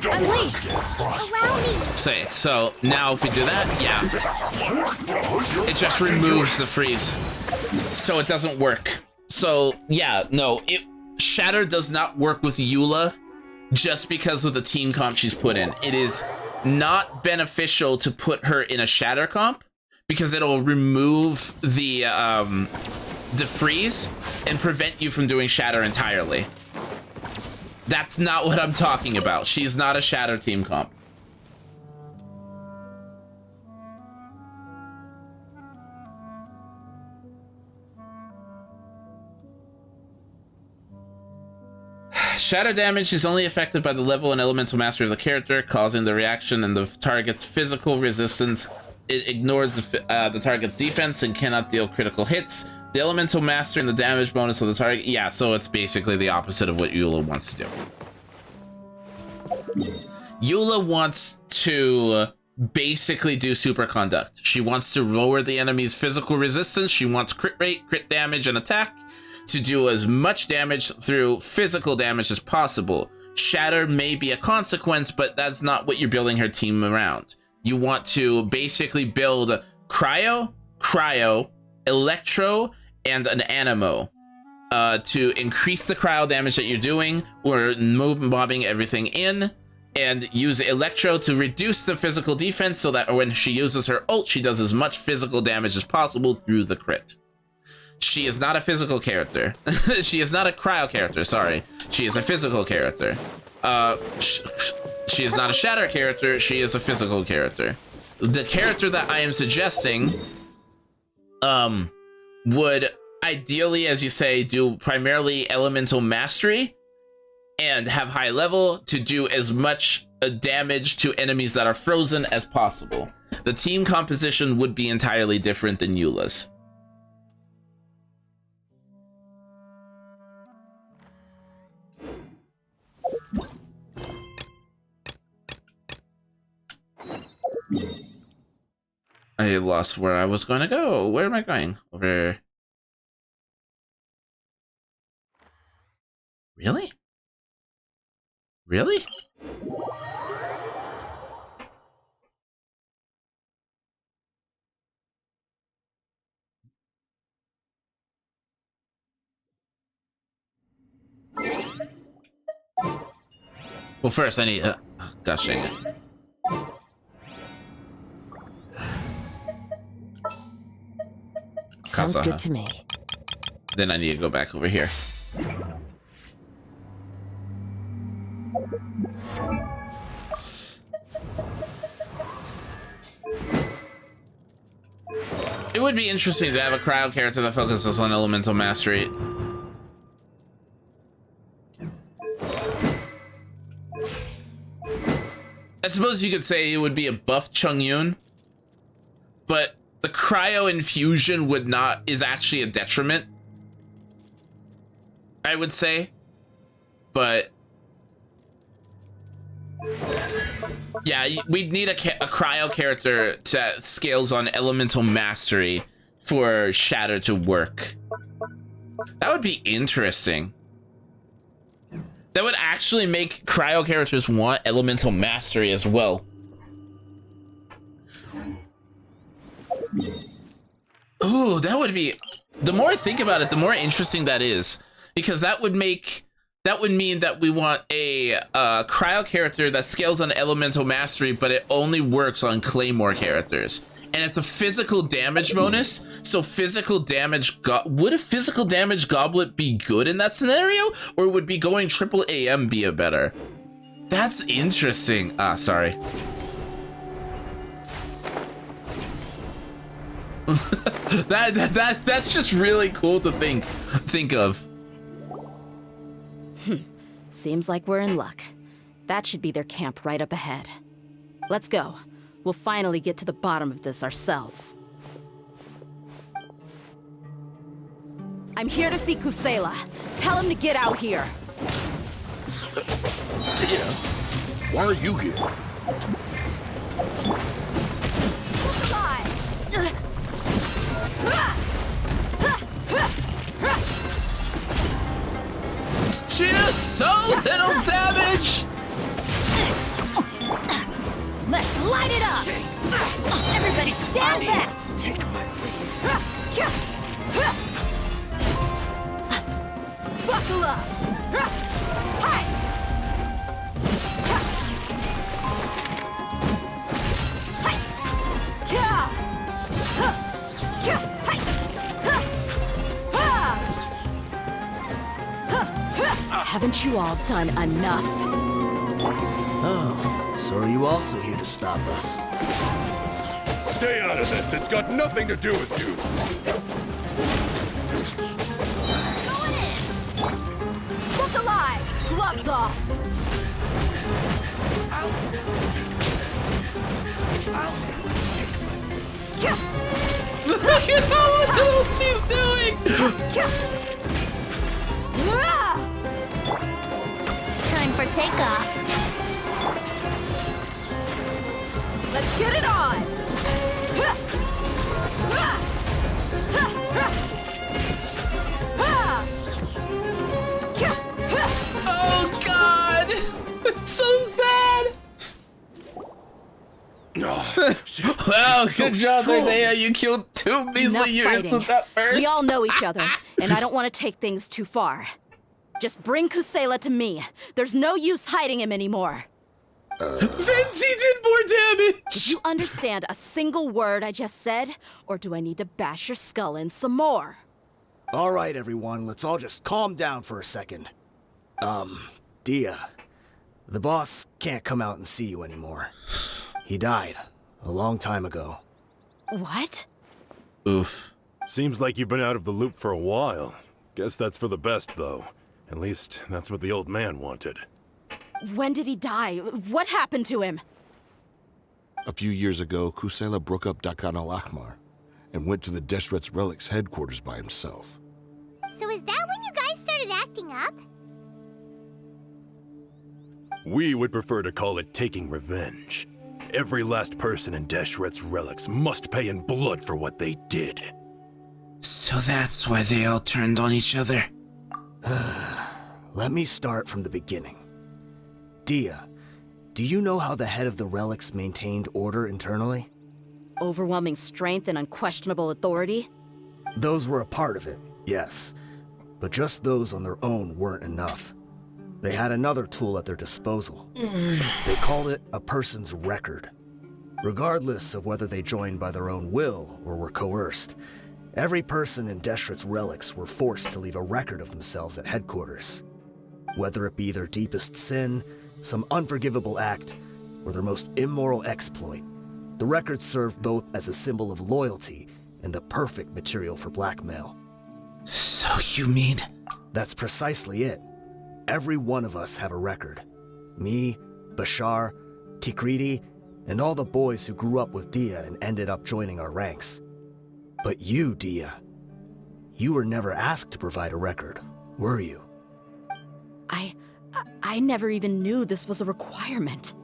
Unleash! Allow me! Say, so now if we do that, yeah. It just removes the freeze. So it doesn't work. So, yeah, no, Shatter does not work with Eula just because of the team comp she's put in. It is not beneficial to put her in a Shatter comp because it'll remove the freeze and prevent you from doing Shatter entirely. That's not what I'm talking about. She's not a Shatter team comp. Shatter damage is only affected by the level and elemental mastery of the character, causing the reaction and the target's physical resistance. It ignores the target's defense and cannot deal critical hits. The elemental mastery and the damage bonus of the target. Yeah, so it's basically the opposite of what Eula wants to do. Eula wants to basically do superconduct. She wants to lower the enemy's physical resistance. She wants crit rate, crit damage, and attack to do as much damage through physical damage as possible. Shatter may be a consequence, but that's not what you're building her team around. You want to basically build Cryo, Electro, and an Animo to increase the cryo damage that you're doing, or mobbing everything in, and use Electro to reduce the physical defense so that when she uses her ult, she does as much physical damage as possible through the crit. She is not a physical character. She is not a cryo character, sorry. She is a physical character. She is not a Shatter character, she is a physical character. The character that I am suggesting would ideally, as you say, do primarily elemental mastery and have high level to do as much damage to enemies that are frozen as possible. The team composition would be entirely different than Eula's. I lost where I was going to go. Where am I going? Over. Really? Really? Well, first I need. Gosh dang it. Sounds good to me. Then I need to go back over here. It would be interesting to have a cryo character that focuses on elemental mastery. I suppose you could say it would be a buff Chungyun, but the cryo infusion is actually a detriment, I would say. But yeah, we'd need a cryo character that scales on elemental mastery for Shatter to work. That would be interesting. That would actually make cryo characters want elemental mastery as well. Ooh, that would be, the more I think about it, the more interesting that is, because that would mean that we want a cryo character that scales on elemental mastery, but it only works on claymore characters, and it's a physical damage bonus. So physical damage, would a physical damage goblet be good in that scenario, or would be going triple AM be a better? That's interesting. Sorry. That's just really cool to think of. Seems like we're in luck. That should be their camp right up ahead. Let's go. We'll finally get to the bottom of this ourselves. I'm here to see Kusela. Tell him to get out here. Yeah. Why are you here? She does so little damage! it up! Everybody stand back! Take my Buckle up! Hi! Haven't you all done enough? Oh, so are you also here to stop us? Stay out of this. It's got nothing to do with you. Look alive! Gloves off! Look at how little she's doing! Time for takeoff. Let's get it on! Oh god! It's so sad! Wow, good job there, Dea. You killed 2 measly Enough units fighting. with that burst. We all know each other, and I don't want to take things too far. Just bring Kusela to me. There's no use hiding him anymore. Venti did more damage! Did you understand a single word I just said? Or do I need to bash your skull in some more? All right, everyone, let's all just calm down for a second. Dia, the boss can't come out and see you anymore. He died a long time ago. What? Oof. Seems like you've been out of the loop for a while. Guess that's for the best, though. At least, that's what the old man wanted. When did he die? What happened to him? A few years ago, Kusela broke up Dakan al-Ahmar and went to the Deshret's Relics headquarters by himself. So is that when you guys started acting up? We would prefer to call it taking revenge. Every last person in Deshret's Relics must pay in blood for what they did. So that's why they all turned on each other. Let me start from the beginning. Dia, do you know how the head of the Relics maintained order internally? Overwhelming strength and unquestionable authority? Those were a part of it, yes. But just those on their own weren't enough. They had another tool at their disposal. They called it a person's record. Regardless of whether they joined by their own will or were coerced, every person in Deshret's Relics were forced to leave a record of themselves at headquarters. Whether it be their deepest sin, some unforgivable act, or their most immoral exploit, the record served both as a symbol of loyalty and the perfect material for blackmail. So you mean... That's precisely it. Every one of us have a record. Me, Bashar, Tikriti, and all the boys who grew up with Dia and ended up joining our ranks. But you, Dia, you were never asked to provide a record, were you? I never even knew this was a requirement.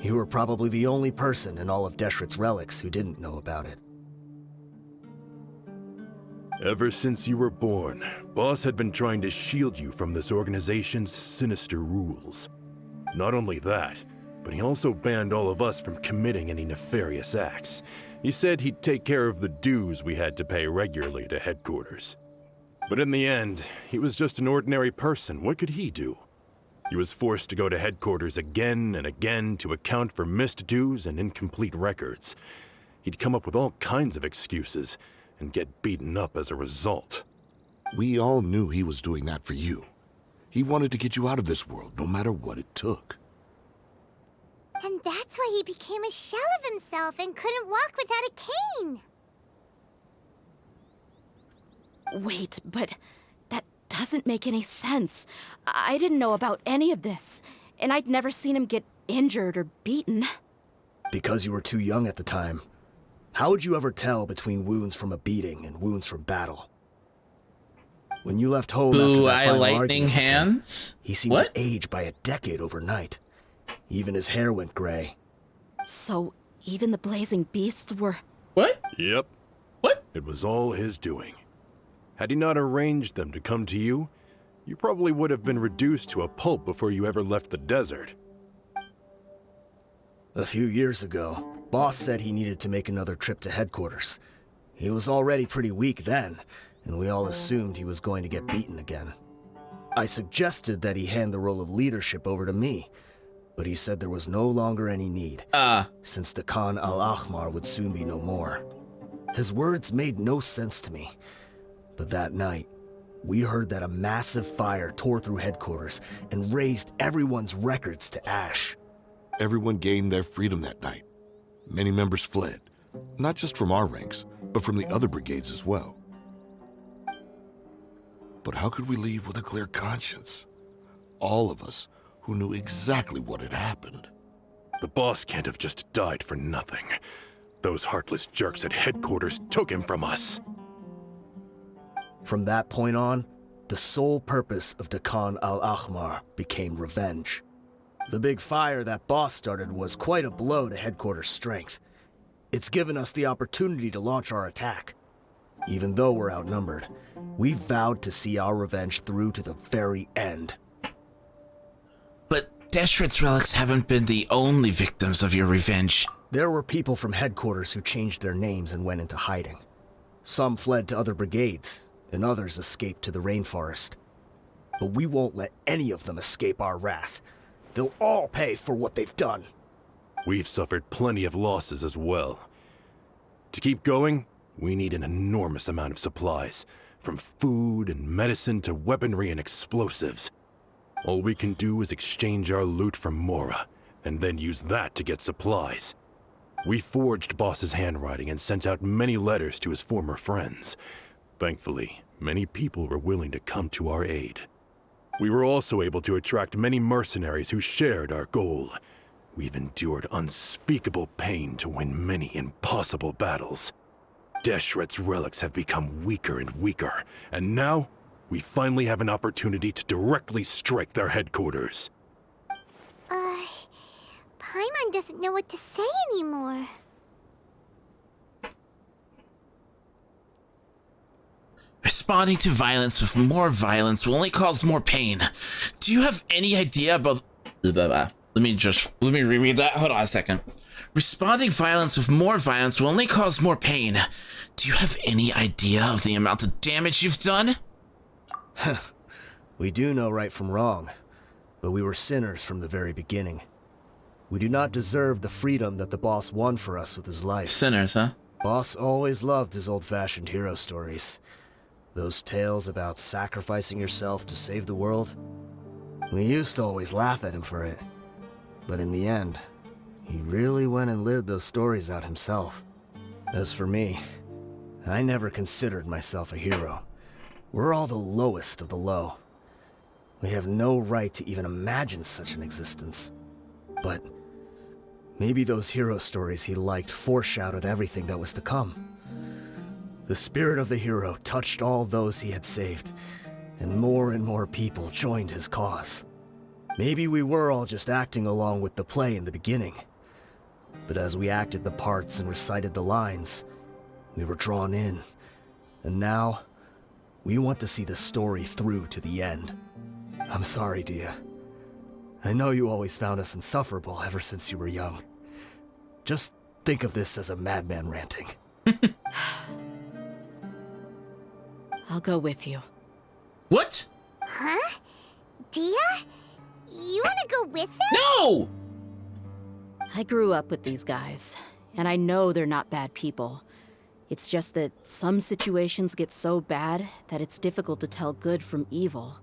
You were probably the only person in all of Deshret's Relics who didn't know about it. Ever since you were born, Boss had been trying to shield you from this organization's sinister rules. Not only that, but he also banned all of us from committing any nefarious acts. He said he'd take care of the dues we had to pay regularly to headquarters. But in the end, he was just an ordinary person. What could he do? He was forced to go to headquarters again and again to account for missed dues and incomplete records. He'd come up with all kinds of excuses and get beaten up as a result. We all knew he was doing that for you. He wanted to get you out of this world, no matter what it took. And that's why he became a shell of himself and couldn't walk without a cane. Wait, but that doesn't make any sense. I didn't know about any of this, and I'd never seen him get injured or beaten. Because you were too young at the time. How would you ever tell between wounds from a beating and wounds from battle? When you left home after Blue that eye final lightning argument with him, hands? he seemed What? to age by a decade overnight. Even his hair went gray. So even the blazing beasts were... What? Yep, What? it was all his doing. Had he not arranged them to come to you, you probably would have been reduced to a pulp before you ever left the desert. A few years ago, Boss said he needed to make another trip to headquarters. He was already pretty weak then, and we all assumed he was going to get beaten again. I suggested that he hand the role of leadership over to me, but he said there was no longer any need, since the Khan al-Ahmar would soon be no more. His words made no sense to me, but that night, we heard that a massive fire tore through headquarters and razed everyone's records to ash. Everyone gained their freedom that night. Many members fled, not just from our ranks, but from the other brigades as well. But how could we leave with a clear conscience? All of us who knew exactly what had happened. The boss can't have just died for nothing. Those heartless jerks at headquarters took him from us. From that point on, the sole purpose of the Khan al-Ahmar became revenge. The big fire that boss started was quite a blow to headquarters' strength. It's given us the opportunity to launch our attack. Even though we're outnumbered, we vowed to see our revenge through to the very end. But Deshret's relics haven't been the only victims of your revenge. There were people from headquarters who changed their names and went into hiding. Some fled to other brigades, and others escaped to the rainforest. But we won't let any of them escape our wrath. They'll all pay for what they've done. We've suffered plenty of losses as well. To keep going, we need an enormous amount of supplies, from food and medicine to weaponry and explosives. All we can do is exchange our loot from Mora, and then use that to get supplies. We forged Boss's handwriting and sent out many letters to his former friends. Thankfully, many people were willing to come to our aid. We were also able to attract many mercenaries who shared our goal. We've endured unspeakable pain to win many impossible battles. Deshret's relics have become weaker and weaker, and now we finally have an opportunity to directly strike their headquarters. Paimon doesn't know what to say anymore. Responding to violence with more violence will only cause more pain. Do you have any idea about... Let me reread that. Hold on a second. Responding violence with more violence will only cause more pain. Do you have any idea of the amount of damage you've done? We do know right from wrong, but we were sinners from the very beginning. We do not deserve the freedom that the boss won for us with his life. Sinners, huh? Boss always loved his old-fashioned hero stories. Those tales about sacrificing yourself to save the world. We used to always laugh at him for it. But in the end, he really went and lived those stories out himself. As for me, I never considered myself a hero. We're all the lowest of the low. We have no right to even imagine such an existence. But maybe those hero stories he liked foreshadowed everything that was to come. The spirit of the hero touched all those he had saved, and more people joined his cause. Maybe we were all just acting along with the play in the beginning. But as we acted the parts and recited the lines, we were drawn in. And now, we want to see the story through to the end. I'm sorry, Dia. I know you always found us insufferable ever since you were young. Just think of this as a madman ranting. I'll go with you. What? Huh? Dia? You wanna go with them? No! I grew up with these guys, and I know they're not bad people. It's just that some situations get so bad that it's difficult to tell good from evil.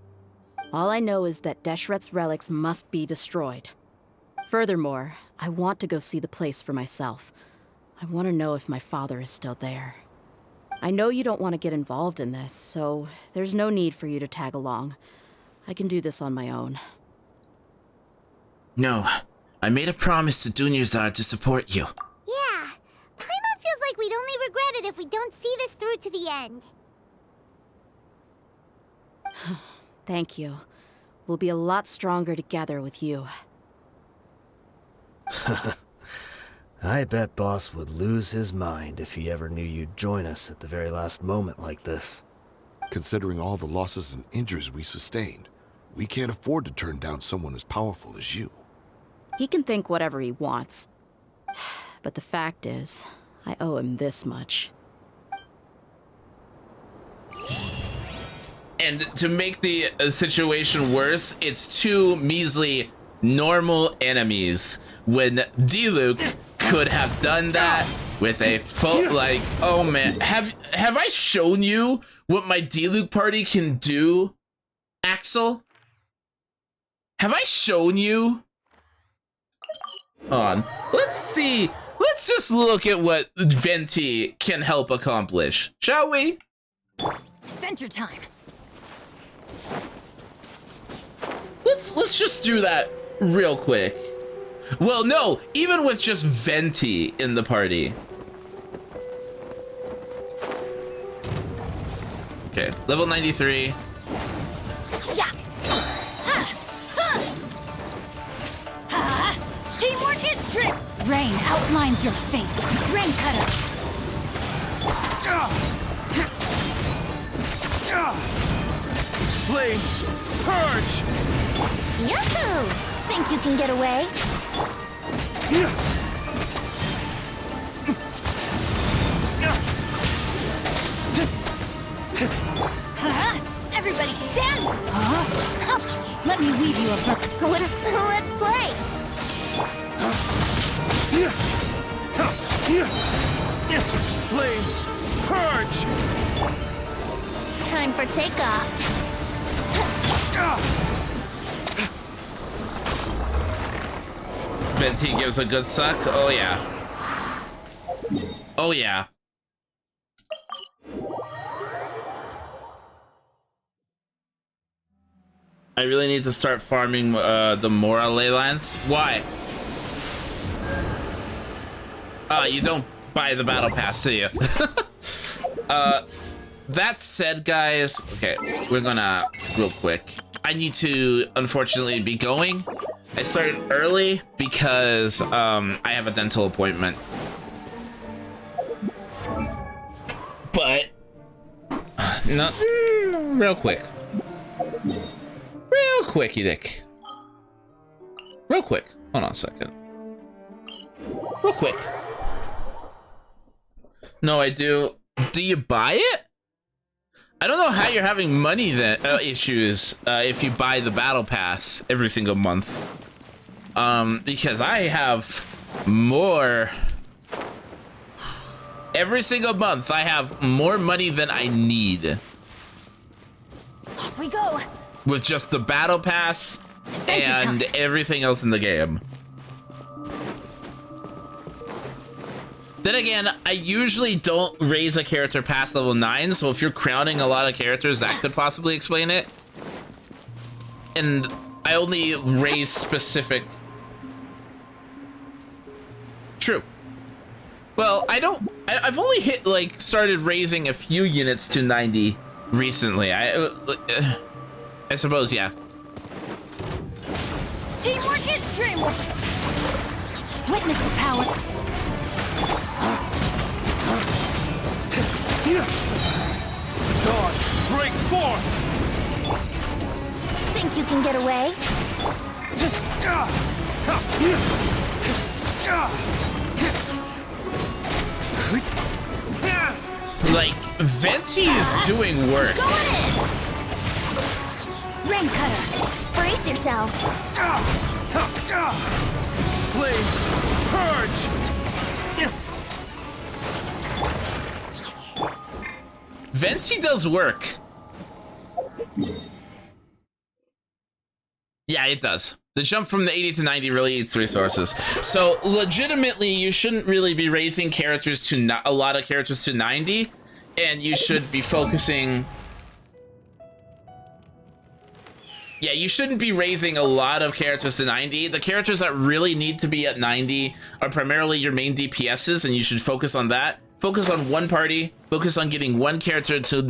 All I know is that Deshret's relics must be destroyed. Furthermore, I want to go see the place for myself. I want to know if my father is still there. I know you don't want to get involved in this, so there's no need for you to tag along. I can do this on my own. No. I made a promise to Dunyarzad to support you. Yeah. Paimon feels like we'd only regret it if we don't see this through to the end. Thank you. We'll be a lot stronger together with you. I bet Boss would lose his mind if he ever knew you'd join us at the very last moment like this. Considering all the losses and injuries we sustained, we can't afford to turn down someone as powerful as you. He can think whatever he wants. but the fact is, I owe him this much. And to make the situation worse, it's two measly normal enemies when D-Luke could have done that with a full, like, oh man, have I shown you what my D-Luke party can do, Axel? Have I shown you? Hold on, let's see, let's just look at what Venti can help accomplish, shall we? Adventure time! Let's just do that real quick. Well, no, even with just Venti in the party. Okay, level 93. Yeah. Teamwork is trick. Rain outlines your fate. Rain cutter. Flames, purge! Yahoo! Think you can get away? Everybody stand! Let me weave you a Let's play! Flames, purge! Time for takeoff. Venti gives a good suck. Oh yeah. Oh yeah. I really need to start farming the Mora ley lines. Why? You don't buy the battle pass, do you? That said, guys, okay, we're gonna, real quick. I need to, unfortunately, be going. I started early because I have a dental appointment. But, no, real quick. Real quicky dick. Real quick. Hold on a second. Real quick. No, I do. Do you buy it? I don't know how you're having money issues if you buy the battle pass every single month. Because I have more. Every single month, I have more money than I need. Off we go. With just the battle pass and everything else in the game. Then again, I usually don't raise a character past level 9, so if you're crowning a lot of characters, that could possibly explain it. And I only raise specific... True. Well, I've only hit, like, started raising a few units to 90 recently. I suppose, yeah. Teamwork is dreamwork. Witness the power. Dawn, break forth! Think you can get away? Like, Venti is doing work. Go in! Rain cutter, brace yourself. Flames, purge! Venti does work. Yeah, it does. The jump from the 80 to 90 really eats resources. So legitimately, you shouldn't really be raising characters to a lot of characters to 90, and you should be focusing. Yeah, you shouldn't be raising a lot of characters to 90. The characters that really need to be at 90 are primarily your main DPSs, and you should focus on that. Focus on one party, focus on getting one character to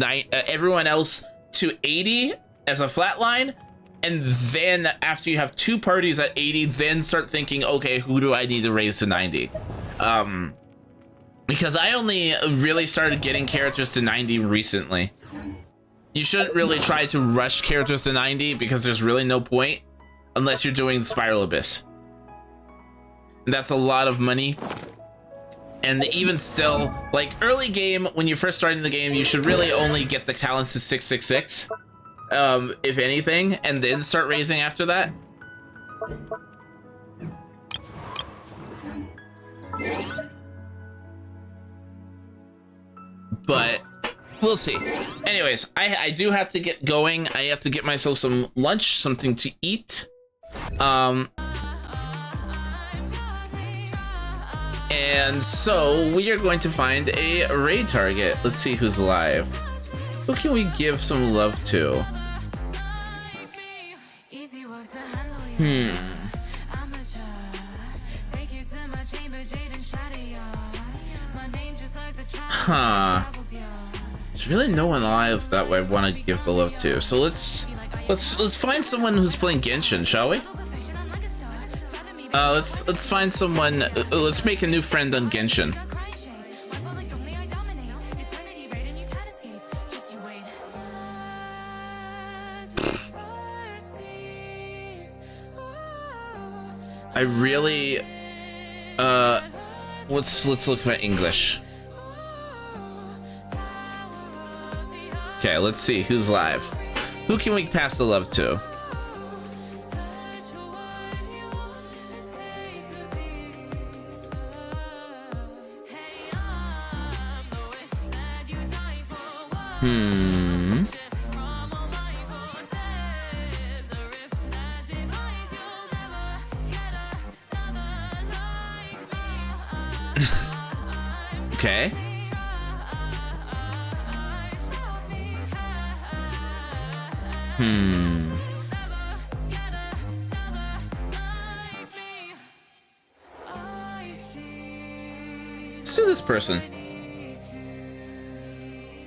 everyone else to 80 as a flat line, and then after you have two parties at 80, then start thinking, okay, who do I need to raise to 90? Because I only really started getting characters to 90 recently. You shouldn't really try to rush characters to 90 because there's really no point unless you're doing Spiral Abyss. And that's a lot of money. And even still, like early game, when you're first starting the game, you should really only get the talents to 666, if anything, and then start raising after that. But we'll see. Anyways, I do have to get going. I have to get myself some lunch, something to eat. And so we are going to find a raid target. Let's see who's live. Who can we give some love to? Huh. There's really no one live that I want to give the love to. So let's find someone who's playing Genshin, shall we? Let's find someone. Let's make a new friend on Genshin. I really. Let's look at English. Okay, let's see who's live. Who can we pass the love to? Okay. Let's do this person.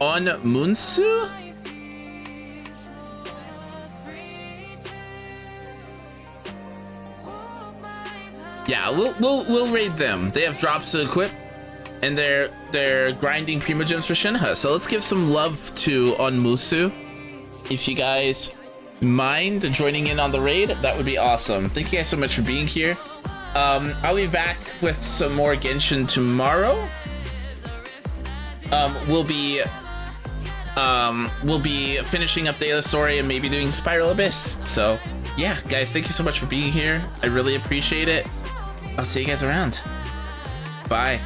On Munsu? Yeah, we'll raid them. They have drops to equip, and they're grinding Primogems for Shinha. So let's give some love to Onmusu. If you guys mind joining in on the raid, that would be awesome. Thank you guys so much for being here. I'll be back with some more Genshin tomorrow. We'll be finishing up the other story and maybe doing Spiral Abyss. So yeah, guys, thank you so much for being here. I really appreciate it. I'll see you guys around. Bye.